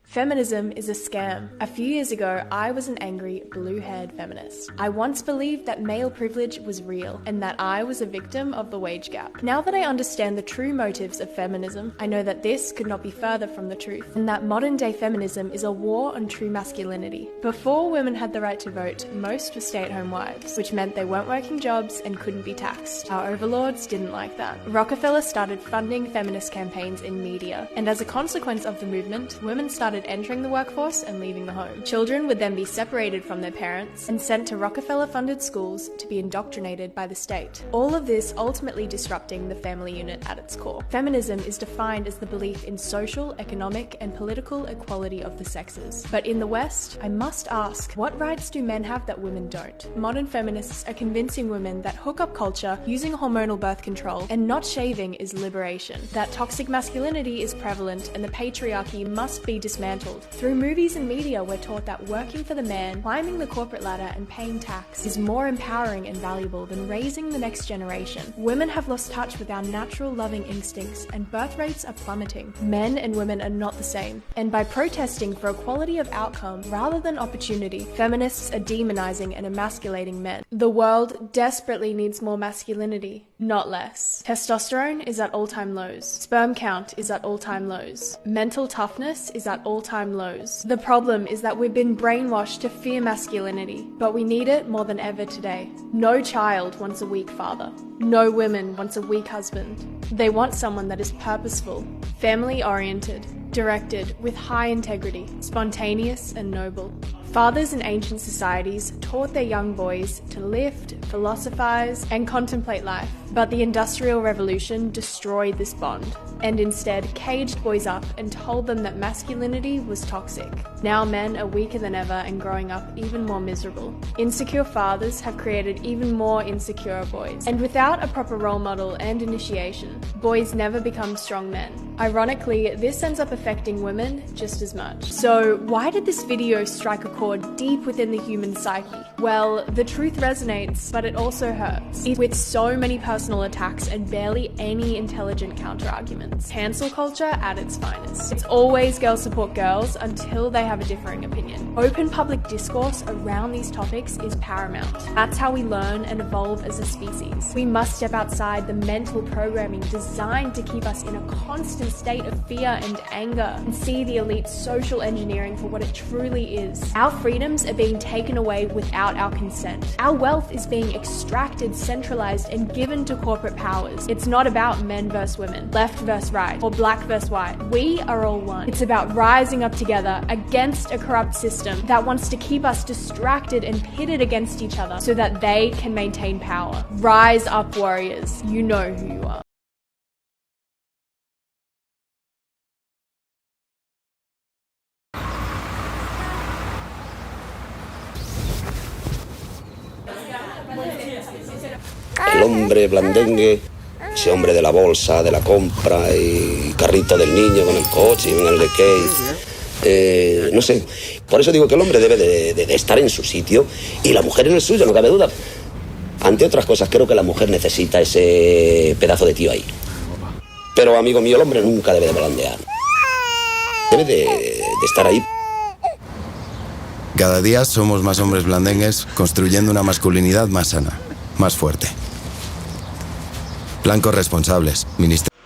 Feminism is a scam. A few years ago, I was an angry, blue-haired feminist. I once believed that male privilege was real and that I was a victim of the wage gap. Now that I understand the true motives of feminism, I know that this could not be further from the truth, and that modern-day feminism is a war on true masculinity. Before women had the right to vote, most were stay-at-home wives, which meant they weren't working jobs and couldn't be taxed. Our overlords didn't like that. Rockefeller started funding feminist campaigns in media, and as a consequence of the movement, women started entering the workforce and leaving the home. Children would then be separated from their parents and sent to Rockefeller-funded schools to be indoctrinated by the state. All of this ultimately disrupting the family unit at its core. Feminism is defined as the belief in social, economic, and political equality of the sexes. But in the West, I must ask, what rights do men have that women don't? Modern feminists are convincing women that hookup culture, using hormonal birth control, and not shaving is liberation, that toxic masculinity is prevalent and the patriarchy must be dismantled. Through movies and media, we're taught that working for the man, climbing the corporate ladder, and paying tax is more empowering and valuable than raising the next generation. Women have lost touch with our natural loving instincts, and birth rates are plummeting. Men and women are not the same. And by protesting for equality of outcome rather than opportunity, feminists are demonizing and emasculating men. The world desperately needs more masculinity, not less. Testosterone is at all-time lows. Sperm count is at all-time lows. Mental toughness is at all-time lows. The problem is that we've been brainwashed to fear masculinity, but we need it more than ever today. No child wants a weak father. No woman wants a weak husband. They want someone that is purposeful, family-oriented, directed, with high integrity, spontaneous and noble. Fathers in ancient societies taught their young boys to lift, philosophize, and contemplate life. But the Industrial Revolution destroyed this bond, and instead caged boys up and told them that masculinity was toxic. Now men are weaker than ever and growing up even more miserable. Insecure fathers have created even more insecure boys. And without a proper role model and initiation, boys never become strong men. Ironically, this ends up affecting women just as much. So why did this video strike a chord deep within the human psyche? Well, the truth resonates, but it also hurts. With so many personal attacks and barely any intelligent counter-arguments. Cancel culture at its finest. It's always girls support girls until they have a differing opinion. Open public discourse around these topics is paramount. That's how we learn and evolve as a species. We must step outside the mental programming designed to keep us in a constant state of fear and anger and see the elite social engineering for what it truly is. Our freedoms are being taken away without our consent. Our wealth is being extracted, centralized, and given to corporate powers. It's not about men versus women, left versus right, or black versus white. We are all one. It's about rising up together against a corrupt system that wants to keep us distracted and pitted against each other so that they can maintain power. Rise up, warriors. You know who you are. El hombre blandengue, ese hombre de la bolsa, de la compra y carrito del niño con el coche y en el skate, no sé. Por eso digo que el hombre debe de estar en su sitio y la mujer en el suyo, no cabe duda. Ante otras cosas, creo que la mujer necesita ese pedazo de tío ahí. Pero, amigo mío, el hombre nunca debe de blandear. Debe de estar ahí. Cada día somos más hombres blandengues construyendo una masculinidad más sana, más fuerte. Blancos responsables, ministerio.